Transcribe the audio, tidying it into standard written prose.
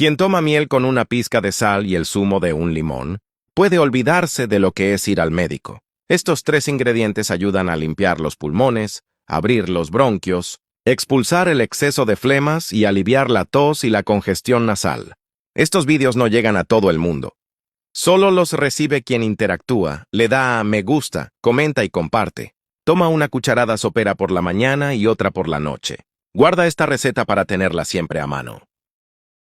Quien toma miel con una pizca de sal y el zumo de un limón, puede olvidarse de lo que es ir al médico. Estos 3 ingredientes ayudan a limpiar los pulmones, abrir los bronquios, expulsar el exceso de flemas y aliviar la tos y la congestión nasal. Estos vídeos no llegan a todo el mundo. Solo los recibe quien interactúa, le da a me gusta, comenta y comparte. Toma una cucharada sopera por la mañana y otra por la noche. Guarda esta receta para tenerla siempre a mano.